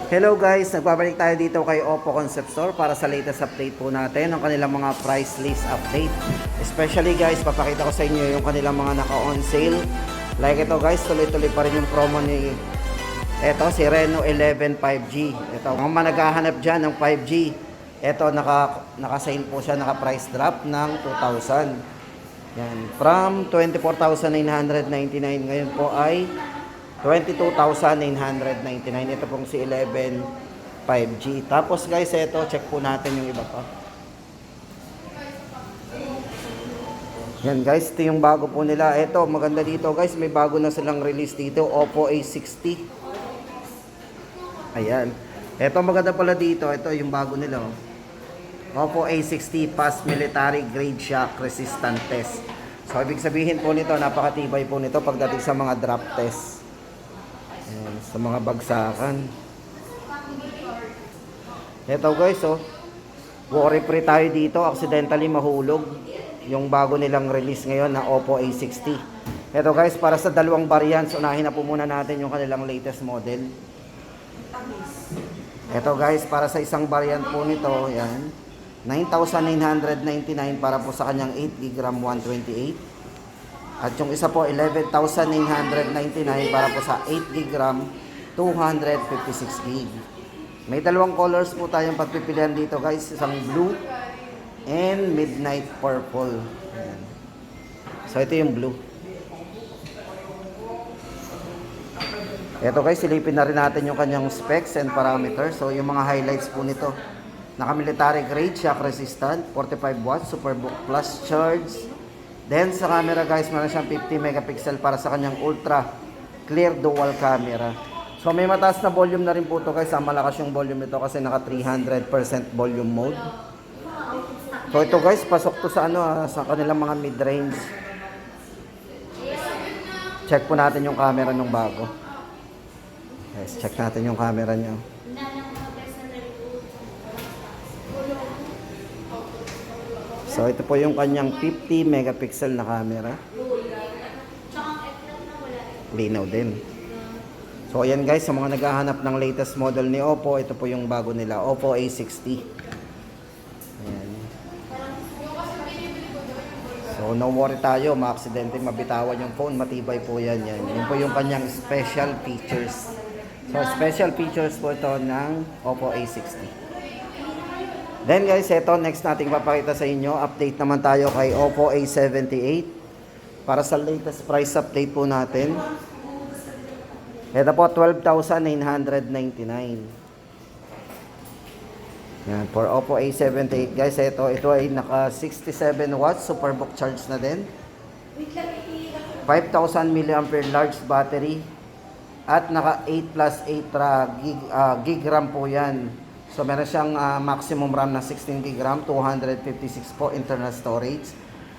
Hello guys, nagbabalik tayo dito kay Oppo Concept Store para sa latest update po natin ng kanilang mga price list update. Especially guys, papakita ko sa inyo yung kanilang mga naka-on sale. Like ito guys, tuloy-tuloy pa rin yung promo ni si Reno 11 5G. Ito, kung mga naghahanap dyan ng 5G, ito naka-sale po siya, naka-price drop ng 2,000. Yan, from 24,999 ngayon po ay 22,999. Ito pong si 11 5G. Tapos guys, ito, check po natin yung iba pa. Yan guys, ito yung bago po nila. Ito, maganda dito guys, may bago na silang release dito, Oppo A60. Ayan. Ito maganda pala dito, ito yung bago nila. Oppo A60 Pass Military Grade Shock Resistant Test. So, ibig sabihin po nito, napakatibay po nito pagdating sa mga drop test. Ayan, sa mga bagsakan. Ito guys, worry free tayo dito, accidentally mahulog. Yung bago nilang release ngayon na Oppo A60. Ito guys, para sa dalawang variants, unahin na po muna natin yung kanilang latest model. Ito guys, para sa isang variant po nito, yan, 9,999 para po sa kanyang 8GB RAM 128. At yung isa po, 11,999 para po sa 8GB RAM 256GB. May dalawang colors po tayong pagpipilian dito guys, isang blue and midnight purple. Ayan. So ito yung blue. Ito guys, silipin na rin natin yung kanyang specs and parameters. So yung mga highlights po nito, naka-military grade, shock resistant, 45 watts, Superbook Plus charge. Then sa camera guys, meron siyang 50 megapixel para sa kanyang ultra clear dual camera. So may mataas na volume na rin po ito guys. Malakas yung volume nito kasi naka 300% volume mode. So ito guys, pasok to sa sa kanilang mga mid-range. Check po natin yung camera ng bago. Guys, check natin yung camera niya. So ito po yung kanyang 50 megapixel na camera. Linaw din. So ayan guys, sa mga naghahanap ng latest model ni Oppo, ito po yung bago nila, Oppo A60. Ayan. So no worry tayo, ma-aksidente mabitawan yung phone, matibay po yan. Yun po yung kanyang special features. So special features po ito ng Oppo A60. Then guys, ito next nating papakita sa inyo, update naman tayo kay Oppo A78 para sa latest price update po natin. Ito po 12,999. Yan, for Oppo A78 guys, ito ay naka 67 watts Superbook charge na din. 5,000 mAh large battery at naka 8+8 gig RAM po yan. So meron siyang maximum RAM na 16GB RAM, 256 po internal storage.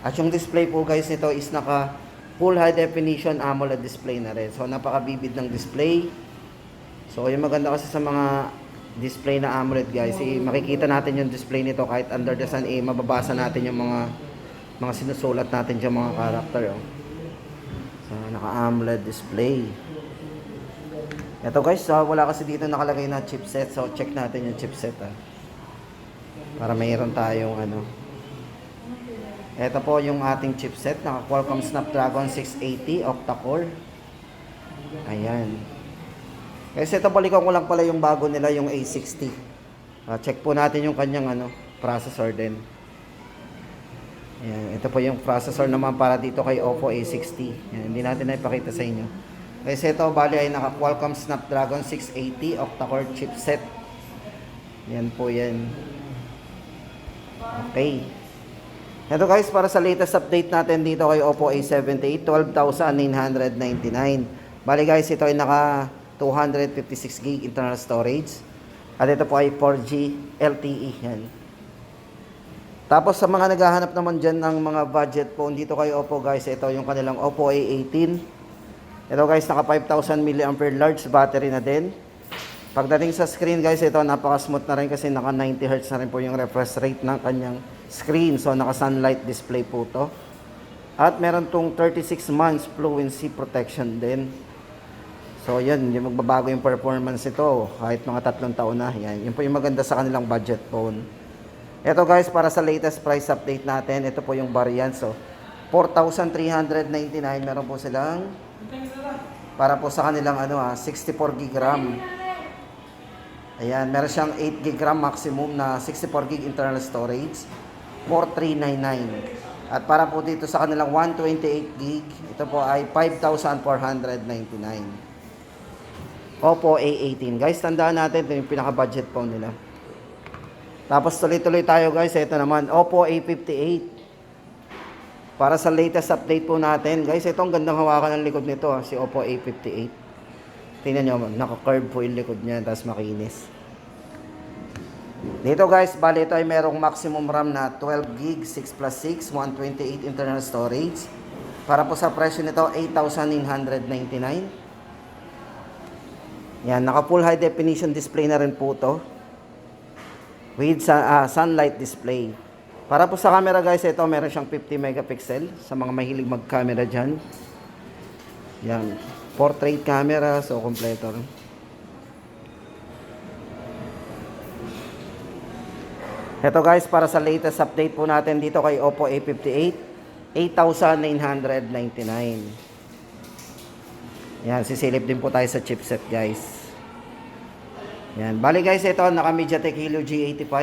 At yung display po guys nito is naka full high definition AMOLED display na rin. So napakabibid ng display. So yung maganda kasi sa mga display na AMOLED guys, makikita natin yung display nito kahit under the sun, mababasa natin yung mga sinusulat natin yung mga character. So naka AMOLED display. Ito guys, wala kasi dito nakalagay na chipset. So check natin yung chipset para mayroon tayong Ito po yung ating chipset, naka Qualcomm Snapdragon 680 octa-core. Ayan. Kasi ito, balikan ko lang pala yung bago nila, yung A60. Check po natin yung kanyang processor din. Ayan, ito po yung processor naman para dito kay Oppo A60. Ayan, hindi natin na ipakita sa inyo. Kasi ito, bali ay naka Qualcomm Snapdragon 680 octa-core chipset. Yan po yan. Okay. Ito guys, para sa latest update natin dito kay Oppo A78, 12,999. Bali guys, ito ay naka 256GB internal storage. At ito po ay 4G LTE. Yan. Tapos sa mga naghahanap naman dyan ng mga budget phone dito kay Oppo guys, ito yung kanilang Oppo A18. Ito guys, naka 5,000 mAh large battery na din. Pagdating sa screen guys, ito napaka-smooth na rin kasi naka 90Hz na rin po yung refresh rate ng kanyang screen. So naka sunlight display po to. At meron tong 36 months fluency protection din. So yan, yung magbabago yung performance ito kahit mga 3 taon na. Yan, yun po yung maganda sa kanilang budget phone. Ito guys, para sa latest price update natin, ito po yung variant. So 4,399 meron po silang para po sa kanilang 64 gig RAM. Ayan, meron siyang 8 gig RAM maximum na 64 gig internal storage, 4,399. At para po dito sa kanilang 128 gig, ito po ay 5,499. Oppo A18. Guys, tandaan natin, ito yung pinaka-budget phone nila. Tapos tuloy-tuloy tayo guys, ito naman, Oppo A58. Para sa latest update po natin, guys, ito ang gandang hawakan ng likod nito, si Oppo A58. Tingnan nyo, naka-curve po yung likod niya, tapos makinis. Dito guys, bali ito ay merong maximum RAM na 12 gig, 6+6, 128 internal storage. Para po sa presyo nito, 8,999. Yan, naka full high definition display na rin po to. With sunlight display. Para po sa camera guys, ito meron siyang 50 megapixel sa mga mahilig mag-camera dyan. Yan. Portrait camera, so kompleto. Ito guys, para sa latest update po natin dito kay Oppo A58, 8,999. Yan, sisilip din po tayo sa chipset guys. Yan, bali guys, ito naka MediaTek Helio G85.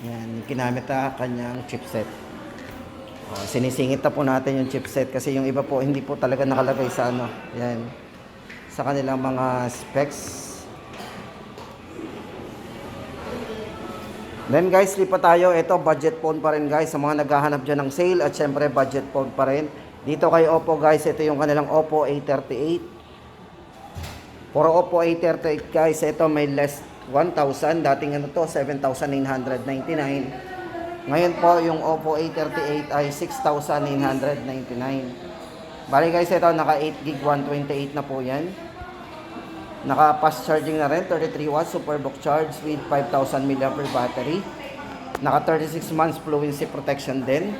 Yan, kinamit na kanyang chipset. Sinisingit na po natin yung chipset kasi yung iba po hindi po talaga nakalagay sa yan, sa kanilang mga specs. Then guys, lipat tayo. Ito, budget phone pa rin guys sa mga naghahanap dyan ng sale at syempre budget phone pa rin. Dito kay Oppo guys, ito yung kanilang Oppo A38. For Oppo A38 guys, ito may less 1,000. Dating to, 7,999. Ngayon po, yung Oppo A38 ay 6,999. Bali guys, ito naka 8 gig 128 na po yan. Naka fast charging na rin, 33 watts superbook charge with 5,000 mAh battery. Naka 36 months fluency protection din.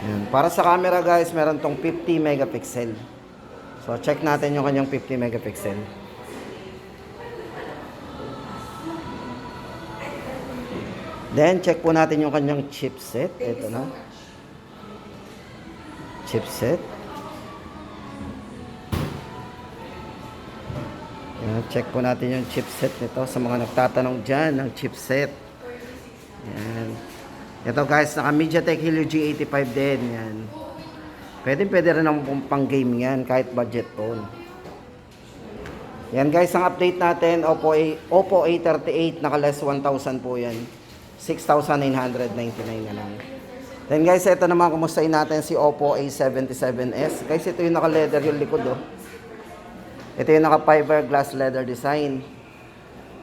Yan. Para sa camera guys, meron tong 50 megapixel. So check natin yung kanyang 50 megapixel. Then check po natin yung kanyang chipset. Ito na. Chipset. Yan, check po natin yung chipset nito sa mga nagtatanong dyan ng chipset. Yan. Ito guys, naka MediaTek Helio G85 din. Yan. Pwede rin ang pang game yan kahit budget phone. Yan guys, ang update natin, Oppo A38, naka less 1,000 po yan. 6,999 na lang. Then guys, ito naman kumustahin natin si Oppo A77s. Guys, ito yung naka-leather yung likod Ito yung naka-fiberglass leather design.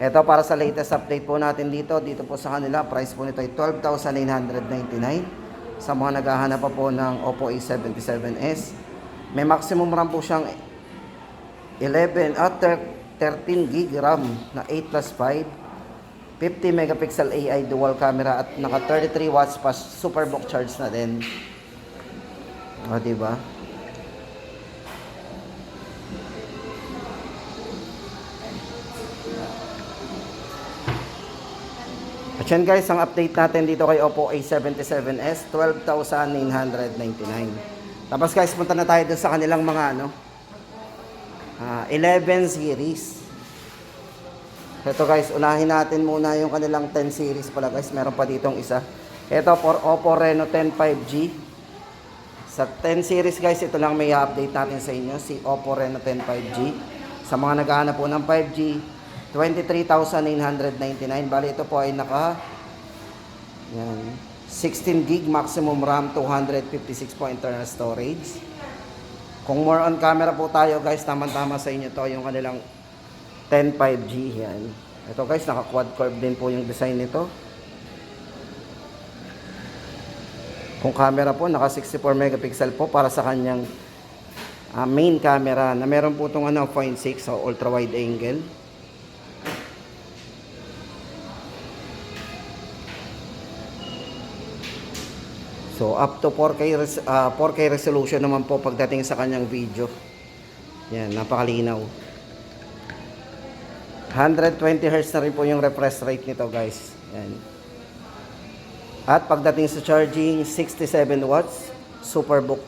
Ito para sa latest update po natin dito po sa kanila, price po nito ay 12,999. Sa mga naghahanap pa po ng Oppo A77s. May maximum RAM po siyang 13 gig RAM na 8+5. 50 megapixel AI dual camera at naka 33 watts pa superbook charge na din. Diba? At yan guys, ang update natin dito kay Oppo A77s, 12,999. Tapos guys, punta na tayo dun sa kanilang mga 11 series. Ito guys, unahin natin muna yung kanilang 10 series pala guys. Meron pa ditong isa. Ito for Oppo Reno 10 5G. Sa 10 series guys, ito lang may update natin sa inyo. Si Oppo Reno 10 5G. Sa mga naghahanap po ng 5G, 23,999. Bali ito po ay naka 16 gig maximum RAM, 256 po internal storage. Kung more on camera po tayo guys, tama-tama sa inyo to yung kanilang 10 5G yan. Ito guys, naka quad curve din po yung design nito. Kung camera po, naka 64 megapixel po para sa kanyang main camera na meron po itong 0.6 so ultra wide angle. So up to 4K resolution naman po pagdating sa kanyang video. Yan, napakalinaw. 120 Hz na rin po yung refresh rate nito guys. Yan. At pagdating sa charging, 67 watts, Superbook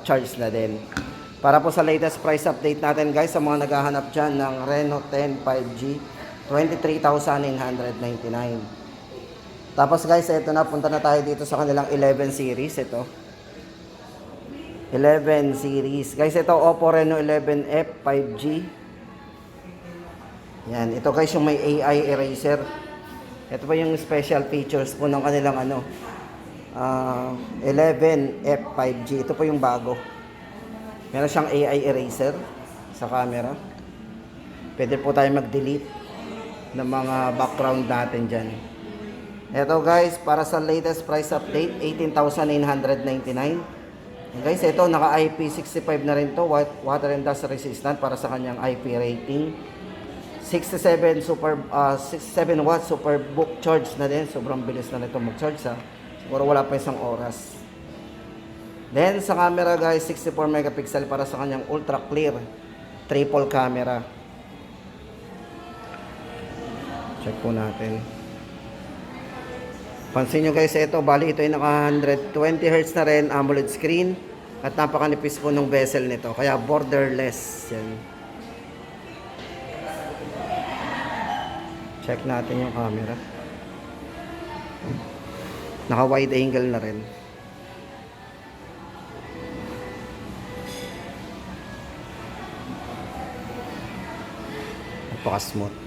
charge na din. Para po sa latest price update natin guys, sa mga naghahanap dyan ng Reno 10 5G, 23,999. Tapos guys, ito na, punta na tayo dito sa kanilang 11 series. Ito 11 series guys, ito Oppo Reno 11F 5G. Yan, ito guys yung may AI eraser. Ito pa yung special features po ng kanilang 11F 5G. Ito po yung bago. Meron siyang AI eraser sa camera. Pwede po tayo mag-delete ng mga background natin dyan. Ito guys, para sa latest price update, 18,999. Guys, ito naka IP65 na rin to, water and dust resistant para sa kanyang IP rating. 67 watts Superbook charge na din. Sobrang bilis na nito mag-charge ha. Siguro wala pa isang oras. Then sa camera guys, 64 megapixel para sa kanyang ultra clear triple camera. Check po natin. Pansin nyo guys, ito bali ito ay naka 120 Hz na rin, AMOLED screen. At napakanipis po ng bezel nito, kaya borderless. Yan. Check natin yung camera. Naka wide angle na rin. Napaka-smooth.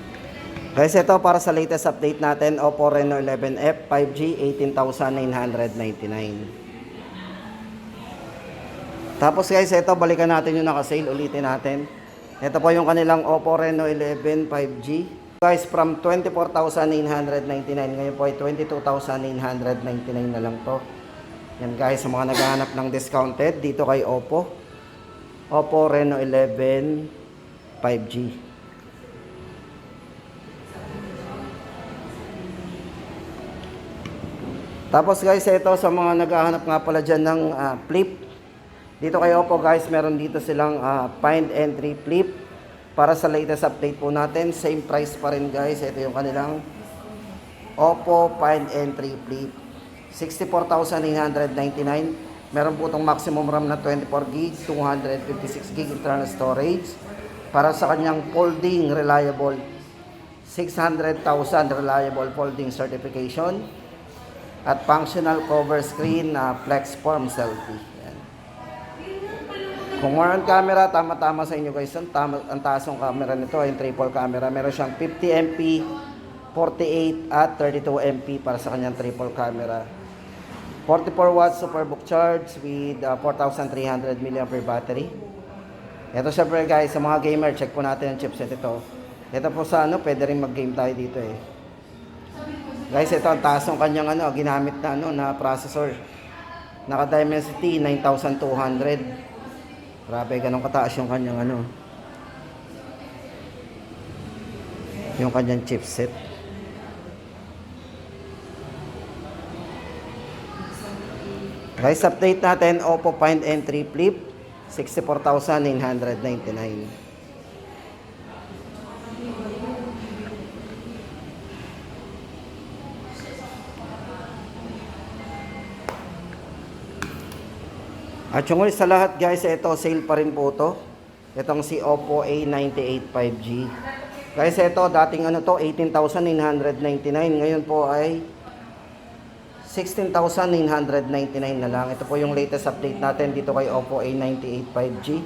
Guys, ito para sa latest update natin, Oppo Reno 11F 5G, 18,999. Tapos guys, ito balikan natin yung naka-sale, ulitin natin. Ito po yung kanilang Oppo Reno 11 5G. Guys, from 24,999, ngayon po ay 22,999 na lang to. Yan guys, sa mga naghahanap ng discounted dito kay Oppo. Oppo Reno 11 5G. Tapos guys, ito sa mga naghahanap nga pala dyan ng flip. Dito kay Oppo guys, meron dito silang Find Entry Flip. Para sa latest update po natin, same price pa rin guys. Ito yung kanilang Oppo Find Entry Flip. 64,999. Meron po itong maximum RAM na 24GB, 256GB internal storage. Para sa kanyang folding reliable, 600,000 reliable folding certification. At functional cover screen na FlexForm selfie. Kung more on camera, tama-tama sa inyo guys. Ang taas ng camera nito ay triple camera. Meron siyang 50MP, 48 at 32MP para sa kanyang triple camera. 44 watts Superbook charge with 4,300 mAh battery. Ito syempre guys, sa mga gamer, check po natin ang chipset ito. Ito po sa pwede rin mag-game tayo dito eh. Guys, ito ang taas ng kanyang ginamit na na processor. Naka Dimensity 9200. Grabe, ganun kataas yung kanyang yung kanyang chipset. Guys, update natin Oppo Find Entry Flip, 64,999. At yung sa lahat guys, ito sale pa rin po to. Itong si Oppo A98 5G. Guys, ito dating 18,999, ngayon po ay 16,999 na lang. Ito po yung latest update natin dito kay Oppo A98 5G.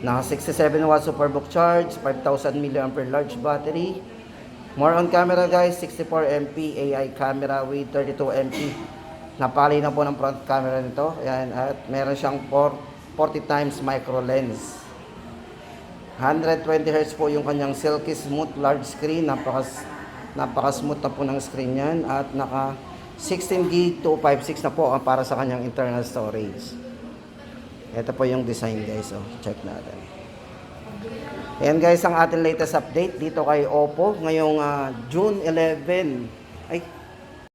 Naka 67 watts Superbook charge, 5,000 mAh large battery. More on camera guys, 64MP AI camera with 32MP. Napali na po ng front camera nito. Ayan, at meron siyang 40 times micro lens. 120 Hz po yung kanyang silky smooth large screen. Napaka-smooth na po ng screen yan. At naka 16GB 256 na po para sa kanyang internal storage. Ito po yung design guys. Check natin. Ayan guys, ang ating latest update dito kay Oppo ngayong June 11. Ay,